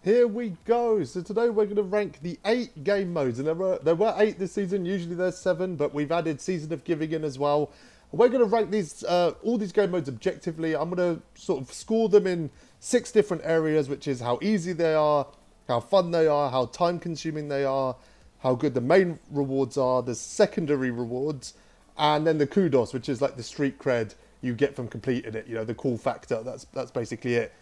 Here we go. So today we're going to rank the 8 game modes, and there were 8 this season. Usually there's 7, but we've added Season of Giving in as well. We're going to rank these all these game modes objectively. I'm going to sort of score them in 6 different areas, which is how easy they are, how fun they are, how time consuming they are, how good the main rewards are, the secondary rewards, and then the kudos, which is like the street cred you get from completing it. You know, the cool factor. That's basically it.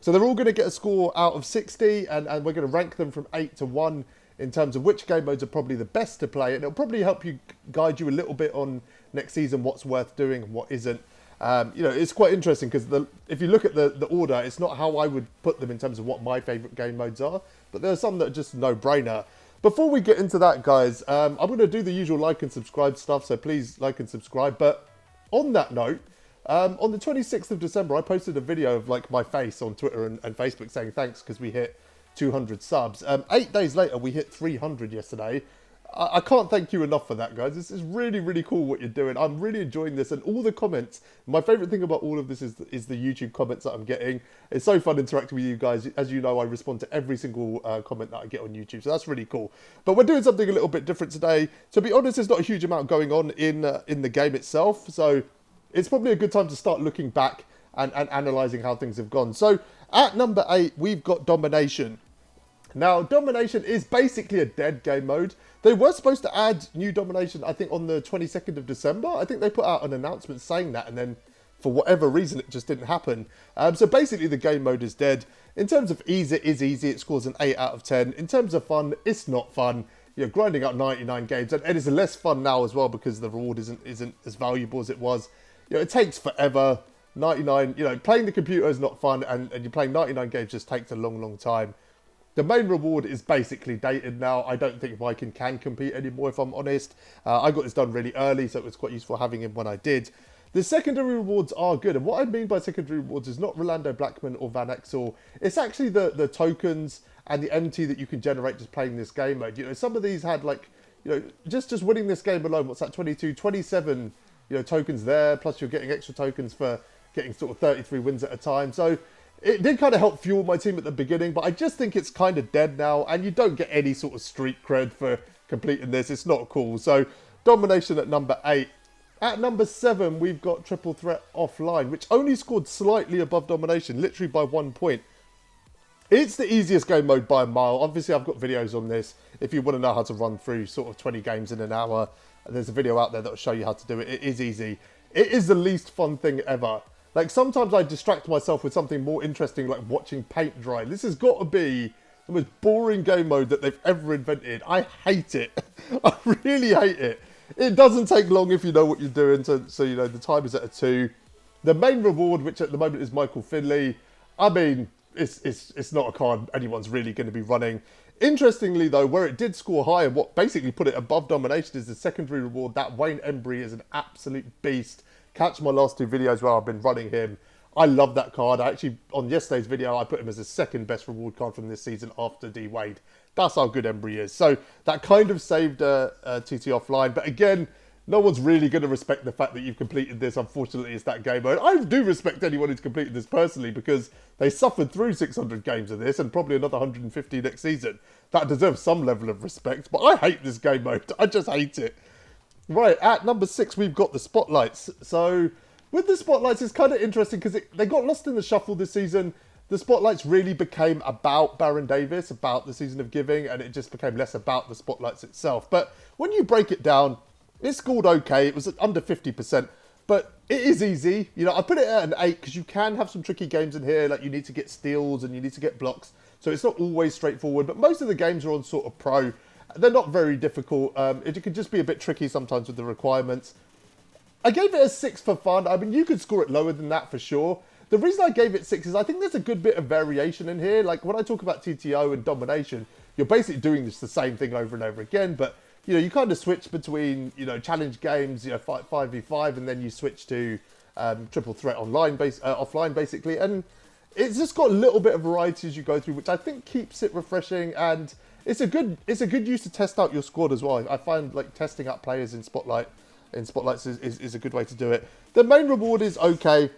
So they're all going to get a score out of 60, and we're going to rank them from 8 to 1 in terms of which game modes are probably the best to play. And it'll probably help you guide you a little bit on next season, what's worth doing and what isn't. You know, it's quite interesting because if you look at the order, it's not how I would put them in terms of what my favourite game modes are. But there are some that are just no-brainer. Before we get into that, guys, I'm going to do the usual like and subscribe stuff. So please like and subscribe. But on that note, on the 26th of December, I posted a video of like my face on Twitter and Facebook saying thanks because we hit 200 subs. 8 days later, we hit 300 yesterday. I can't thank you enough for that, guys. This is really, really cool what you're doing. I'm really enjoying this, and all the comments. My favourite thing about all of this is the YouTube comments that I'm getting. It's so fun interacting with you guys. As you know, I respond to every single comment that I get on YouTube, so that's really cool. But we're doing something a little bit different today. To be honest, there's not a huge amount going on in the game itself, so it's probably a good time to start looking back and analysing how things have gone. So at number 8, we've got Domination. Now, Domination is basically a dead game mode. They were supposed to add new Domination, I think, on the 22nd of December. I think they put out an announcement saying that, and then for whatever reason, it just didn't happen. So basically, the game mode is dead. In terms of ease, it is easy. It scores an 8 out of 10. In terms of fun, it's not fun. You're grinding out 99 games, and it is less fun now as well because the reward isn't as valuable as it was. You know, it takes forever. 99, you know, playing the computer is not fun, and you're playing 99 games just takes a long, long time. The main reward is basically dated now. I don't think Viking can compete anymore, if I'm honest. I got this done really early, so it was quite useful having him when I did. The secondary rewards are good, and what I mean by secondary rewards is not Rolando Blackman or Van Exel. It's actually the tokens and the MT that you can generate just playing this game mode. You know, some of these had like, you know, just winning this game alone, what's that, 22, 27, you know, tokens there, plus you're getting extra tokens for getting sort of 33 wins at a time. So it did kind of help fuel my team at the beginning, but I just think it's kind of dead now, and you don't get any sort of street cred for completing this. It's not cool. So Domination at number 8. At number 7, we've got Triple Threat Offline, which only scored slightly above Domination, literally by 1 point. It's the easiest game mode by a mile. Obviously, I've got videos on this. If you want to know how to run through sort of 20 games in an hour, there's a video out there that will show you how to do it. It is easy. It is the least fun thing ever. Like, sometimes I distract myself with something more interesting, like watching paint dry. This has got to be the most boring game mode that they've ever invented. I hate it. I really hate it. It doesn't take long if you know what you're doing, so you know, the time is at a 2. The main reward, which at the moment is Michael Finley, I mean, it's not a card anyone's really going to be running. Interestingly, though, where it did score high and what basically put it above Domination is the secondary reward. That Wayne Embry is an absolute beast. Catch my last 2 videos where I've been running him. I love that card. I actually, on yesterday's video, I put him as the 2nd best reward card from this season after D Wade. That's how good Embry is. So that kind of saved TT Offline. But again, no one's really going to respect the fact that you've completed this. Unfortunately, it's that game mode. I do respect anyone who's completed this personally because they suffered through 600 games of this and probably another 150 next season. That deserves some level of respect. But I hate this game mode. I just hate it. Right, at number 6, we've got the Spotlights. So with the Spotlights, it's kind of interesting because they got lost in the shuffle this season. The Spotlights really became about Baron Davis, about the Season of Giving, and it just became less about the Spotlights itself. But when you break it down, it scored okay. It was under 50%, but it is easy. You know, I put it at an 8 because you can have some tricky games in here. Like, you need to get steals and you need to get blocks. So it's not always straightforward, but most of the games are on sort of pro. They're not very difficult. It can just be a bit tricky sometimes with the requirements. I gave it a 6 for fun. I mean, you could score it lower than that for sure. The reason I gave it 6 is I think there's a good bit of variation in here. Like, when I talk about TTO and Domination, you're basically doing this the same thing over and over again. But, you know, you kind of switch between, you know, challenge games, you know, 5v5, and then you switch to Triple Threat Online offline, basically. And it's just got a little bit of variety as you go through, which I think keeps it refreshing, and it's a good use to test out your squad as well. I find like testing out players in Spotlights is a good way to do it. The main reward is okay.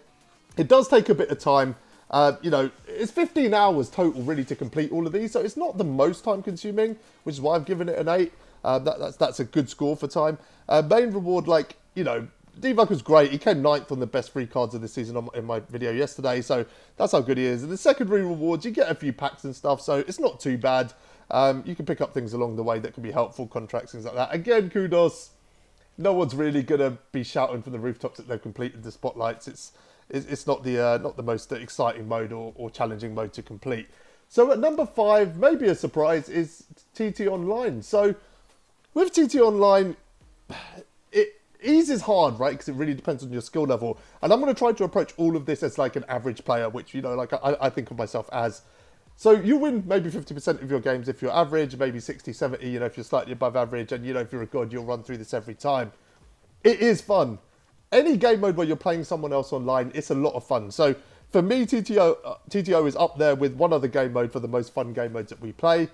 It does take a bit of time. You know, it's 15 hours total really to complete all of these, so it's not the most time consuming, which is why I've given it an 8. That's a good score for time. Main reward, like, you know, Divock was great. He came 9th on the best free cards of the season in my video yesterday, so that's how good he is. And the secondary rewards, you get a few packs and stuff, so it's not too bad. You can pick up things along the way that can be helpful, contracts, things like that. Again, kudos. No one's really going to be shouting from the rooftops that they've completed the spotlights. It's not the most exciting mode or challenging mode to complete. So at number 5, maybe a surprise, is TNT Online. So with TNT Online, ease is hard, right? Because it really depends on your skill level. And I'm going to try to approach all of this as like an average player, which, you know, like I think of myself as. So you win maybe 50% of your games if you're average, maybe 60, 70, you know, if you're slightly above average. And, you know, if you're a god, you'll run through this every time. It is fun. Any game mode where you're playing someone else online, it's a lot of fun. So for me, TTO is up there with one other game mode for the most fun game modes that we play.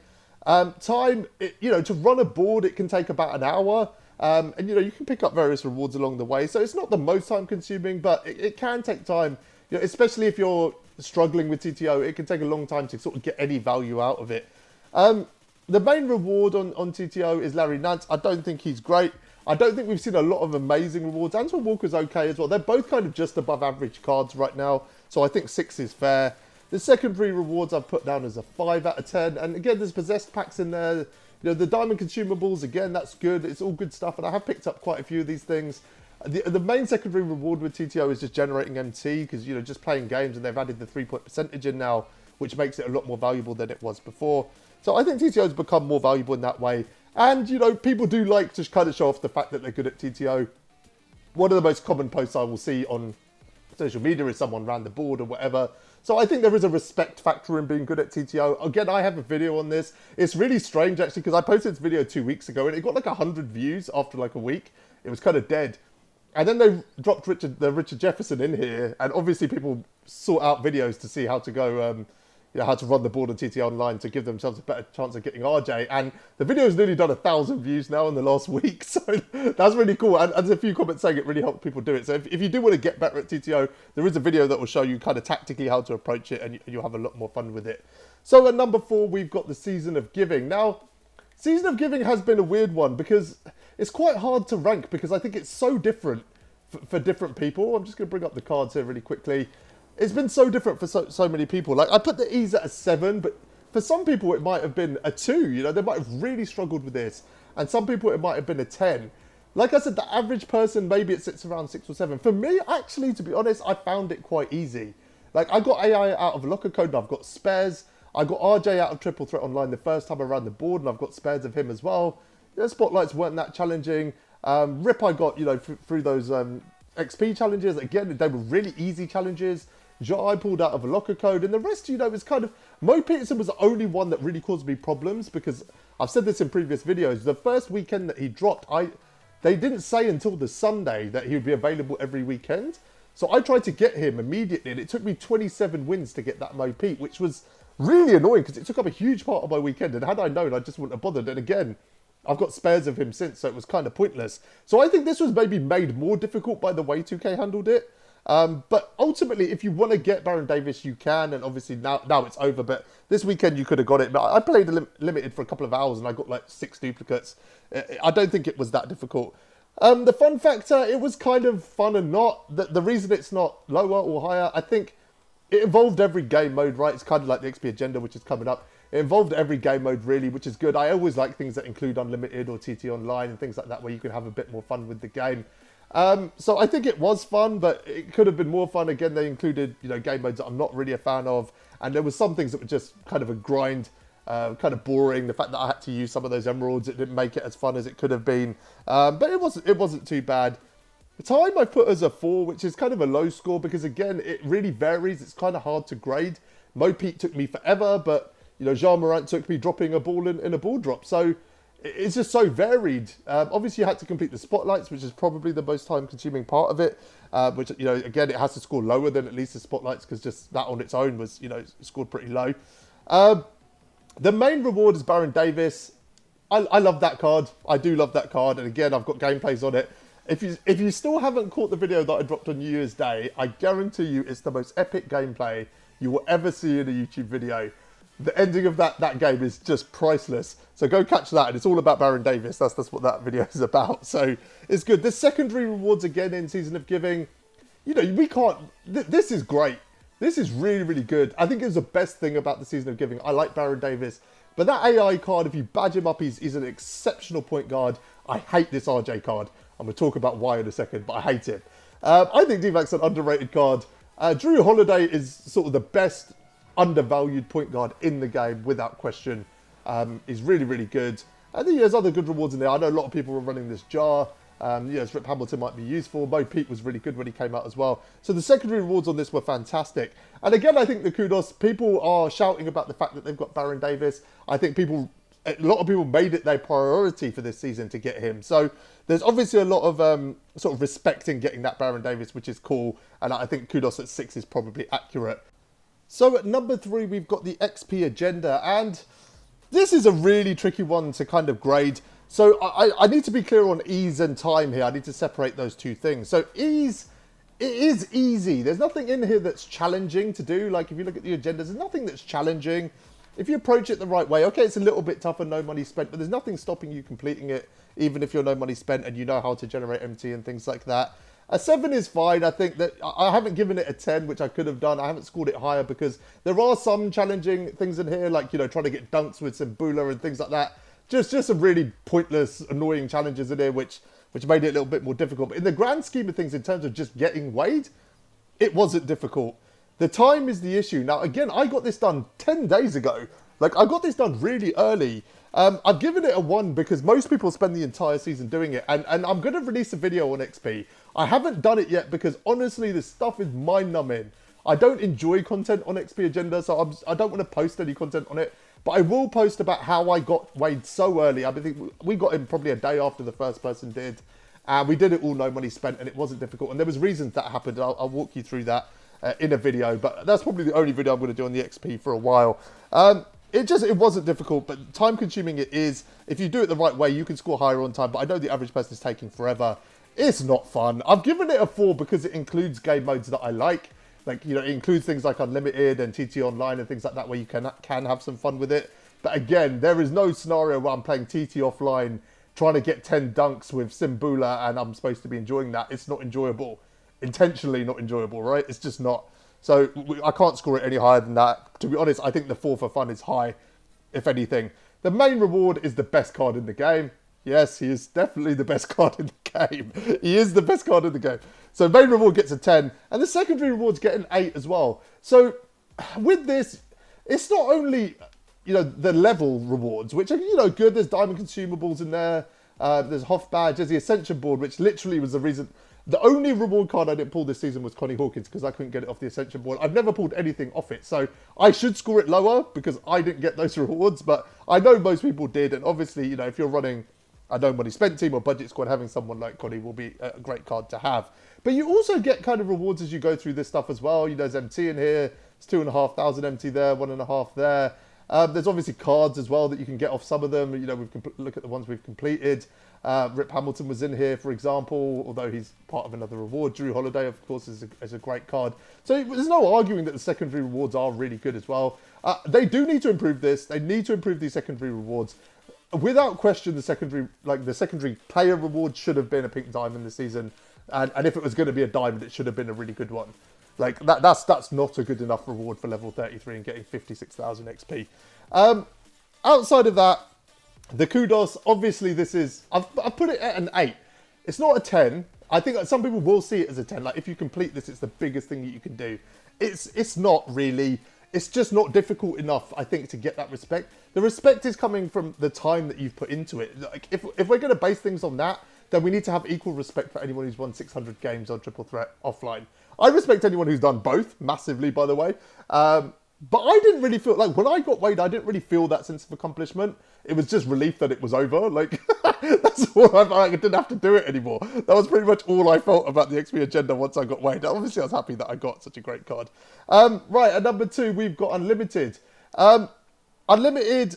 You know, to run a board, it can take about an hour. And, you know, you can pick up various rewards along the way. So it's not the most time consuming, but it can take time, you know, especially if you're struggling with TTO. It can take a long time to sort of get any value out of it. The main reward on TTO is Larry Nance. I don't think he's great. I don't think we've seen a lot of amazing rewards. Antoine Walker's okay as well. They're both kind of just above average cards right now. So I think 6 is fair. The secondary rewards I've put down as a 5 out of 10. And again, there's possessed packs in there. You know, the diamond consumables, again, that's good. It's all good stuff. And I have picked up quite a few of these things. The main secondary reward with TTO is just generating MT because, you know, just playing games, and they've added the 3-point percentage in now, which makes it a lot more valuable than it was before. So I think TTO has become more valuable in that way. And, you know, people do like to kind of show off the fact that they're good at TTO. One of the most common posts I will see on social media is someone ran the board or whatever. So I think there is a respect factor in being good at TTO. Again, I have a video on this. It's really strange, actually, because I posted this video 2 weeks ago, and it got like 100 views after like a week. It was kind of dead. And then they dropped Richard Jefferson in here, and obviously people sort out videos to see how to go, you know, how to run the board on TNT Online to give themselves a better chance of getting RJ. And the video has nearly done 1,000 views now in the last week, so that's really cool. And there's a few comments saying it really helped people do it. So if you do want to get better at TTO, there is a video that will show you kind of tactically how to approach it, and you'll have a lot more fun with it. So at number 4, we've got the Season of Giving. Now, Season of Giving has been a weird one because it's quite hard to rank because I think it's so different for different people. I'm just going to bring up the cards here really quickly. It's been so different for so many people. Like, I put the ease at a 7, but for some people it might have been a 2. You know, they might have really struggled with this. And some people it might have been a 10. Like I said, the average person, maybe it sits around 6 or 7. For me, actually, to be honest, I found it quite easy. Like, I got AI out of Locker Code, and I've got spares. I got RJ out of Triple Threat Online the first time I ran the board, and I've got spares of him as well. The spotlights weren't that challenging. Rip I got, you know, through those XP challenges. Again, they were really easy challenges. I pulled out of a Locker Code, and the rest, you know, was kind of... Mo Peterson was the only one that really caused me problems, because I've said this in previous videos. The first weekend that he dropped, they didn't say until the Sunday that he would be available every weekend. So I tried to get him immediately, and it took me 27 wins to get that Mo Pete, which was really annoying because it took up a huge part of my weekend. And had I known, I just wouldn't have bothered. And again, I've got spares of him since, so it was kind of pointless. So I think this was maybe made more difficult by the way 2K handled it. But ultimately, if you want to get Baron Davis, you can. And obviously now it's over. But this weekend you could have got it. But I played limited for a couple of hours and I got like 6 duplicates. I don't think it was that difficult. The fun factor, it was kind of fun and not. The reason it's not lower or higher, I think it involved every game mode, right? It's kind of like the XP agenda, which is coming up. It involved every game mode, really, which is good. I always like things that include Unlimited or TT Online and things like that, where you can have a bit more fun with the game. So I think it was fun, but it could have been more fun. Again, they included, you know, game modes that I'm not really a fan of. And there were some things that were just kind of a grind, kind of boring. The fact that I had to use some of those emeralds, it didn't make it as fun as it could have been. But it wasn't too bad. The time I put as a 4, which is kind of a low score because, again, it really varies. It's kind of hard to grade. Mo Pete took me forever, but, you know, Jean Morant took me dropping a ball in a ball drop. So it's just so varied. Obviously, you had to complete the spotlights, which is probably the most time-consuming part of it, which, you know, again, it has to score lower than at least the spotlights because just that on its own was, you know, scored pretty low. The main reward is Baron Davis. I love that card. I do love that card. And again, I've got gameplays on it. If you still haven't caught the video that I dropped on New Year's Day, I guarantee you it's the most epic gameplay you will ever see in a YouTube video. The ending of that game is just priceless. So go catch that, and it's all about Baron Davis. That's what that video is about. So it's good. The secondary rewards again in Season of Giving, you know, we can't. This is great. This is really, really good. I think it's the best thing about the Season of Giving. I like Baron Davis, but that AI card, if you badge him up, he's an exceptional point guard. I hate this RJ card. I'm going to talk about why in a second, but I hate it. I think D-Mac's an underrated card. Drew Holiday is sort of the best undervalued point guard in the game, without question. He's really, really good. I think there's other good rewards in there. I know a lot of people are running this jar. Yes, Rip Hamilton might be useful. Mo Pete was really good when he came out as well. So the secondary rewards on this were fantastic. And again, I think the kudos, people are shouting about the fact that they've got Baron Davis. I think a lot of people made it their priority for this season to get him. So there's obviously a lot of sort of respect in getting that Baron Davis, which is cool. And I think kudos at 6 is probably accurate. So at number 3, we've got the XP agenda. And this is a really tricky one to kind of grade. So I need to be clear on ease and time here. I need to separate those two things. So ease, it is easy. There's nothing in here that's challenging to do. Like if you look at the agendas, there's nothing that's challenging. If you approach it the right way, okay, it's a little bit tougher, no money spent, but there's nothing stopping you completing it, even if you're no money spent and you know how to generate MT and things like that. A 7 is fine. I think that I haven't given it a 10, which I could have done. I haven't scored it higher because there are some challenging things in here, like, you know, trying to get dunks with Simbula and things like that. Just some really pointless, annoying challenges in here, which made it a little bit more difficult. But in the grand scheme of things, in terms of just getting Wade, it wasn't difficult. The time is the issue. Now, again, I got this done 10 days ago. Like, I got this done really early. I've given it a 1 because most people spend the entire season doing it. And I'm going to release a video on XP. I haven't done it yet because, honestly, this stuff is mind-numbing. I don't enjoy content on XP Agenda, so I don't want to post any content on it. But I will post about how I got Wade so early. I think we got him probably a day after the first person did. And we did it all no money spent, and it wasn't difficult. And there was reasons that happened. I'll walk you through that in a video. But that's probably the only video I'm going to do on the XP for a while. It wasn't difficult, but time consuming it is. If you do it the right way, you can score higher on time. But I know the average person is taking forever. It's not fun. I've given it a 4 because it includes game modes that I like. Like, you know, it includes things like Unlimited and TNT Online and things like that where you can have some fun with it. But again, there is no scenario where I'm playing TT offline, trying to get 10 dunks with Simbula and I'm supposed to be enjoying that. It's not enjoyable. Intentionally not enjoyable, right? It's just not. So I can't score it any higher than that. To be honest, I think the 4 for fun is high, if anything. The main reward is the best card in the game. Yes, he is definitely the best card in the game. He is the best card in the game. So main reward gets a 10. And the secondary rewards get an 8 as well. So with this, it's not only, you know, the level rewards, which are, you know, good. There's diamond consumables in there. There's Hoff badge. There's the Ascension board, which literally was the reason. The only reward card I didn't pull this season was Connie Hawkins because I couldn't get it off the Ascension board. I've never pulled anything off it. So I should score it lower because I didn't get those rewards. But I know most people did. And obviously, you know, if you're running a no money spent team or budget squad, having someone like Connie will be a great card to have. But you also get kind of rewards as you go through this stuff as well. You know, there's MT in here. It's 2,500 MT there, 1.5 there. There's obviously cards as well that you can get off some of them. You know, look at the ones we've completed. Rip Hamilton was in here, for example, although he's part of another reward. Drew Holiday, of course, is a great card. So there's no arguing that the secondary rewards are really good as well. They do need to improve this. They need to improve these secondary rewards. Without question, the secondary player reward should have been a pink diamond this season. And if it was going to be a diamond, it should have been a really good one. Like, that's not a good enough reward for level 33 and getting 56,000 XP. Outside of that, the kudos, obviously this is, I've put it at an 8. It's not a 10. I think some people will see it as a 10. Like, if you complete this, it's the biggest thing that you can do. It's not really. It's just not difficult enough, I think, to get that respect. The respect is coming from the time that you've put into it. Like, if we're going to base things on that, then we need to have equal respect for anyone who's won 600 games on Triple Threat offline. I respect anyone who's done both, massively, by the way. But I didn't really feel, like, when I got Wade, I didn't really feel that sense of accomplishment. It was just relief that it was over. Like, that's all I didn't have to do it anymore. That was pretty much all I felt about the XP agenda once I got Wade. Obviously, I was happy that I got such a great card. Right, at number 2, we've got Unlimited. Unlimited,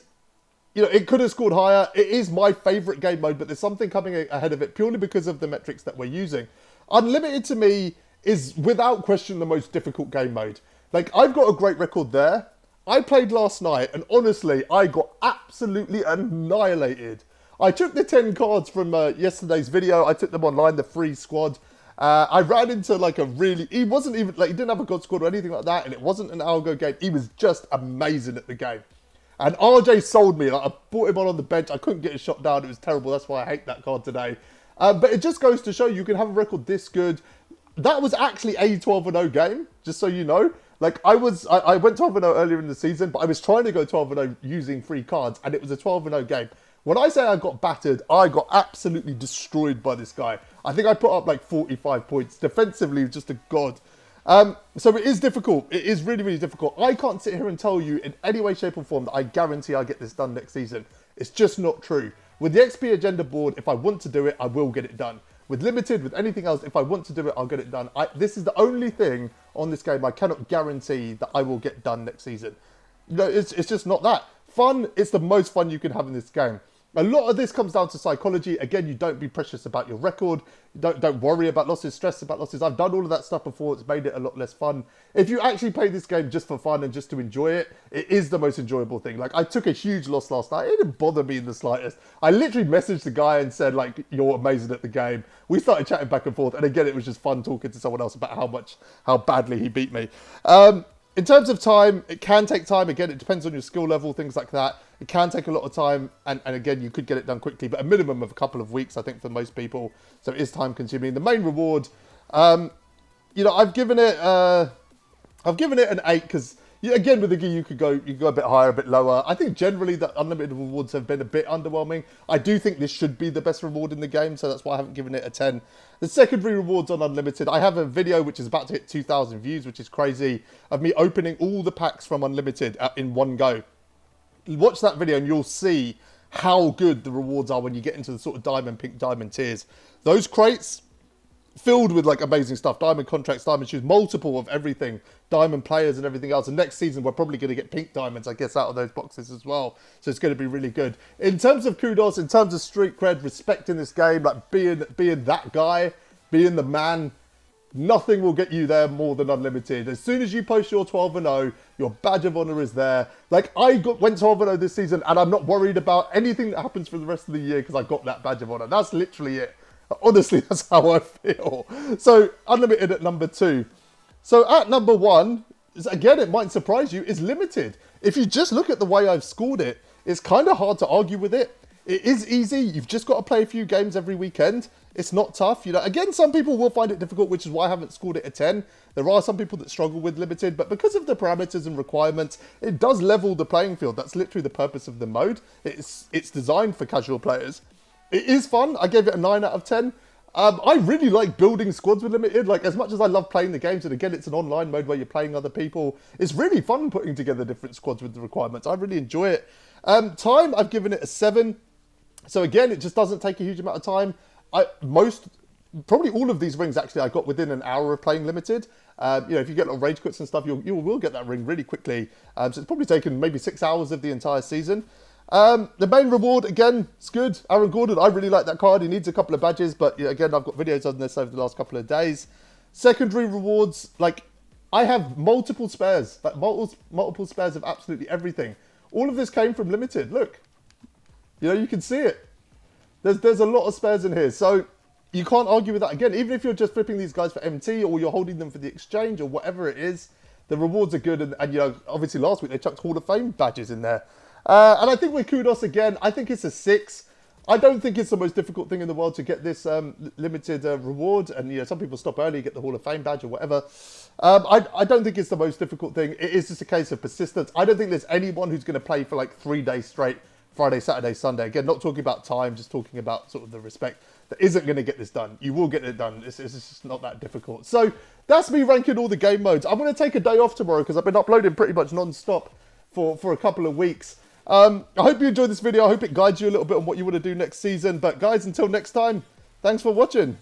you know, it could have scored higher. It is my favourite game mode, but there's something coming ahead of it purely because of the metrics that we're using. Unlimited, to me, is without question the most difficult game mode. Like, I've got a great record there. I played last night, and honestly, I got absolutely annihilated. I took the 10 cards from yesterday's video. I took them online, the free squad. I ran into like he wasn't even, like, he didn't have a god squad or anything like that, and it wasn't an algo game. He was just amazing at the game. And RJ sold me. Like, I brought him on the bench. I couldn't get his shot down. It was terrible. That's why I hate that card today. But it just goes to show you can have a record this good. That was actually a 12-0 game, just so you know. Like, I went 12-0 earlier in the season, but I was trying to go 12-0 using free cards, and it was a 12-0 game. When I say I got battered, I got absolutely destroyed by this guy. I think I put up like 45 points. Defensively, just a god. So it is difficult. It is really, really difficult. I can't sit here and tell you in any way, shape or form that I guarantee I get this done next season. It's just not true. With the XP agenda board, if I want to do it, I will get it done. With limited, with anything else, if I want to do it, I'll get it done. This is the only thing on this game I cannot guarantee that I will get done next season. You know, it's just not that. Fun, it's the most fun you can have in this game. A lot of this comes down to psychology. Again, you don't be precious about your record. Don't worry about losses, stress about losses. I've done all of that stuff before. It's made it a lot less fun. If you actually play this game just for fun and just to enjoy it, it is the most enjoyable thing. Like, I took a huge loss last night. It didn't bother me in the slightest. I literally messaged the guy and said, like, you're amazing at the game. We started chatting back and forth. And again, it was just fun talking to someone else about how badly he beat me. In terms of time, it can take time. Again, it depends on your skill level, things like that. It can take a lot of time. And again, you could get it done quickly, but a minimum of a couple of weeks, I think, for most people. So it is time consuming. The main reward, you know, I've given it an 8 because, again, with the gear, you could go a bit higher, a bit lower. I think generally the unlimited rewards have been a bit underwhelming. I do think this should be the best reward in the game, so that's why I haven't given it a 10. The secondary rewards on unlimited, I have a video which is about to hit 2,000 views, which is crazy, of me opening all the packs from unlimited in one go. Watch that video and you'll see how good the rewards are when you get into the sort of diamond, pink diamond tiers. Those crates filled with like amazing stuff, diamond contracts, diamond shoes, multiple of everything, diamond players and everything else. And next season, we're probably going to get pink diamonds, I guess, out of those boxes as well. So it's going to be really good. In terms of kudos, in terms of street cred, respecting this game, like being that guy, being the man, nothing will get you there more than unlimited. As soon as you post your 12-0, your badge of honor is there. Like, went 12-0 this season, and I'm not worried about anything that happens for the rest of the year because I got that badge of honor. That's literally it. Honestly, that's how I feel. So, unlimited at number 2. So, at number 1, again, it might surprise you, is limited. If you just look at the way I've scored it, it's kind of hard to argue with it. It is easy. You've just got to play a few games every weekend. It's not tough. You know, again, some people will find it difficult, which is why I haven't scored it a 10. There are some people that struggle with limited, but because of the parameters and requirements, it does level the playing field. That's literally the purpose of the mode. It's designed for casual players. It is fun. I gave it a 9 out of 10. I really like building squads with limited. Like, as much as I love playing the games, and again, it's an online mode where you're playing other people, it's really fun putting together different squads with the requirements. I really enjoy it. Time, I've given it a 7. So again, it just doesn't take a huge amount of time. Probably all of these rings, actually, I got within an hour of playing limited. You know, if you get a lot of rage quits and stuff, you will get that ring really quickly. So it's probably taken maybe 6 hours of the entire season. The main reward, again, it's good. Aaron Gordon, I really like that card. He needs a couple of badges, but yeah, again, I've got videos on this over the last couple of days. Secondary rewards, like, I have multiple spares, like multiple spares of absolutely everything. All of this came from limited. Look, you know, you can see it. There's a lot of spares in here, so you can't argue with that. Again, even if you're just flipping these guys for MT or you're holding them for the exchange or whatever it is, the rewards are good. And you know, obviously last week they chucked Hall of Fame badges in there. And I think with kudos again, I think it's a 6. I don't think it's the most difficult thing in the world to get this limited reward. And you know, some people stop early, get the Hall of Fame badge or whatever. I don't think it's the most difficult thing. It is just a case of persistence. I don't think there's anyone who's going to play for like 3 days straight, Friday, Saturday, Sunday. Again, not talking about time, just talking about sort of the respect that isn't going to get this done. You will get it done. It's just not that difficult. So that's me ranking all the game modes. I'm going to take a day off tomorrow because I've been uploading pretty much non-stop for a couple of weeks. I hope you enjoyed this video. I hope it guides you a little bit on what you want to do next season. But guys, until next time, thanks for watching.